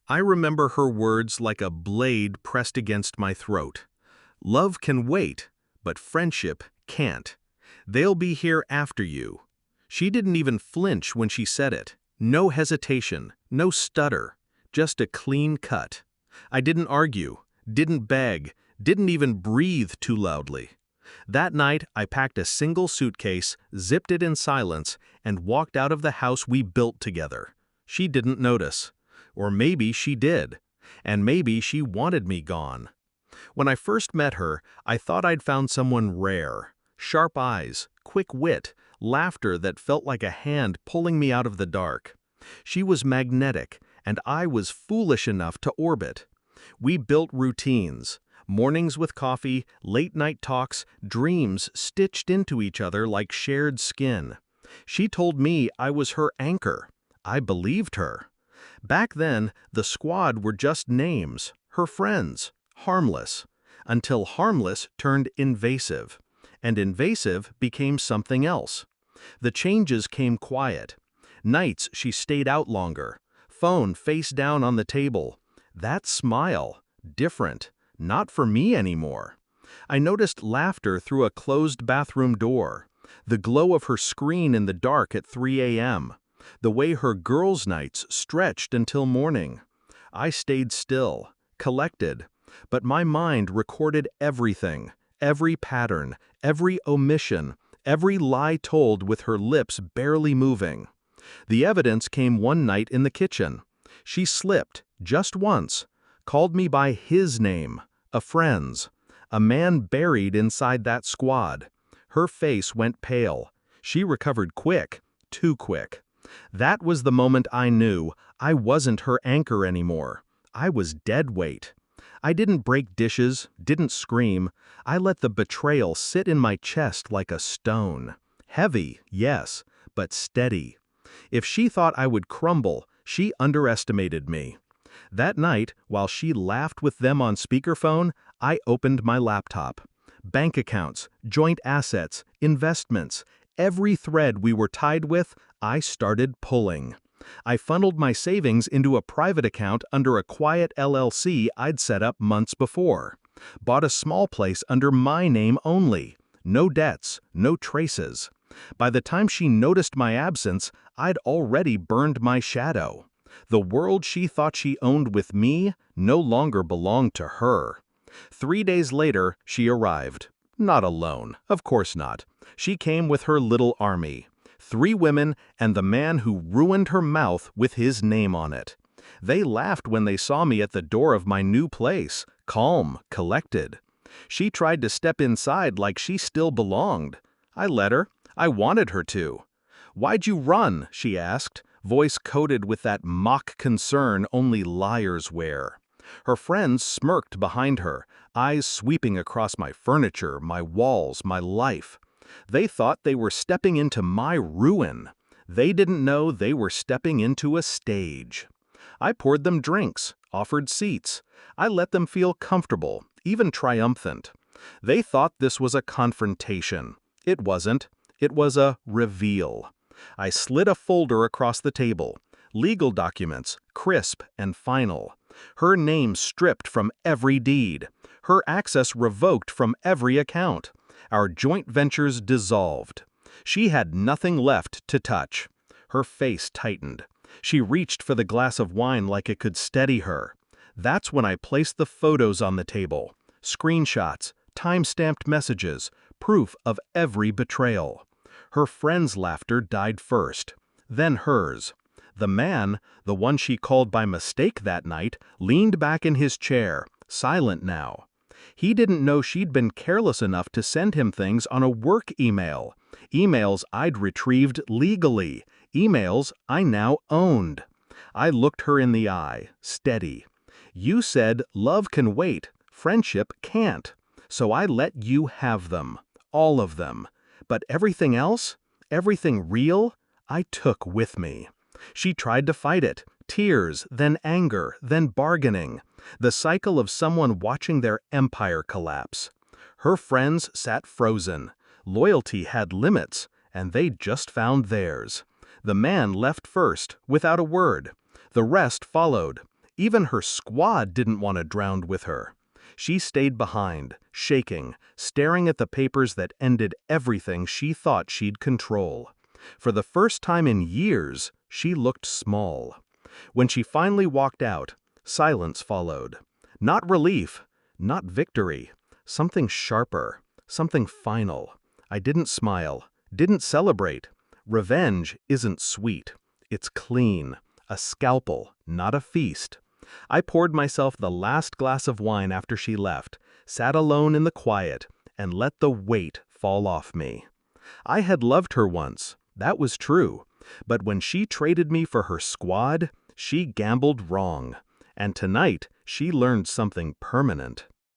I remember her words like a blade pressed against my throat. Love can wait, but friendship can't. They'll be here after you. She didn't even flinch when she said it. No hesitation, no stutter, just a clean cut. I didn't argue, didn't beg, didn't even breathe too loudly. That night, I packed a single suitcase, zipped it in silence, and walked out of the house we built together. She didn't notice. Or maybe she did. And maybe she wanted me gone. When I first met her, I thought I'd found someone rare. Sharp eyes, quick wit, laughter that felt like a hand pulling me out of the dark. She was magnetic, and I was foolish enough to orbit. We built routines. Mornings with coffee, late-night talks, dreams stitched into each other like shared skin. She told me I was her anchor. I believed her. Back then, the squad were just names, her friends, harmless, until harmless turned invasive, and invasive became something else. The changes came quiet. Nights she stayed out longer, phone face down on the table. That smile, different, not for me anymore. I noticed laughter through a closed bathroom door, the glow of her screen in the dark at 3 a.m., the way her girls' nights stretched until morning. I stayed still, collected, but my mind recorded everything, every pattern, every omission, every lie told with her lips barely moving. The evidence came one night in the kitchen. She slipped, just once, called me by his name, a friend's, a man buried inside that squad. Her face went pale. She recovered quick, too quick. That was the moment I knew I wasn't her anchor anymore. I was dead weight. I didn't break dishes, didn't scream. I let the betrayal sit in my chest like a stone. Heavy, yes, but steady. If she thought I would crumble, she underestimated me. That night, while she laughed with them on speakerphone, I opened my laptop. Bank accounts, joint assets, investments, every thread we were tied with, I started pulling. I funneled my savings into a private account under a quiet LLC I'd set up months before. Bought a small place under my name only. No debts, no traces. By the time she noticed my absence, I'd already burned my shadow. The world she thought she owned with me no longer belonged to her. 3 days later, she arrived. Not alone, of course not. She came with her little army. 3 women and the man who ruined her mouth with his name on it. They laughed when they saw me at the door of my new place, calm, collected. She tried to step inside like she still belonged. I let her. I wanted her to. "Why'd you run?" she asked, voice coated with that mock concern only liars wear. Her friends smirked behind her, eyes sweeping across my furniture, my walls, my life. They thought they were stepping into my ruin. They didn't know they were stepping into a stage. I poured them drinks, offered seats. I let them feel comfortable, even triumphant. They thought this was a confrontation. It wasn't. It was a reveal. I slid a folder across the table. Legal documents, crisp and final. Her name stripped from every deed. Her access revoked from every account. Our joint ventures dissolved. She had nothing left to touch. Her face tightened. She reached for the glass of wine like it could steady her. That's when I placed the photos on the table. Screenshots, time-stamped messages, proof of every betrayal. Her friend's laughter died first, then hers. The man, the one she called by mistake that night, leaned back in his chair, silent now. He didn't know she'd been careless enough to send him things on a work email. Emails I'd retrieved legally. Emails I now owned. I looked her in the eye, steady. "You said love can wait, friendship can't. So I let you have them. All of them. But everything else, everything real, I took with me." She tried to fight it. Tears, then anger, then bargaining. The cycle of someone watching their empire collapse. Her friends sat frozen. Loyalty had limits, and they'd just found theirs. The man left first, without a word. The rest followed. Even her squad didn't want to drown with her. She stayed behind, shaking, staring at the papers that ended everything she thought she'd control. For the first time in years, she looked small. When she finally walked out, silence followed. Not relief, not victory, something sharper, something final. I didn't smile, didn't celebrate. Revenge isn't sweet. It's clean, a scalpel, not a feast. I poured myself the last glass of wine after she left, sat alone in the quiet, and let the weight fall off me. I had loved her once, that was true, but when she traded me for her squad, she gambled wrong. And tonight, she learned something permanent.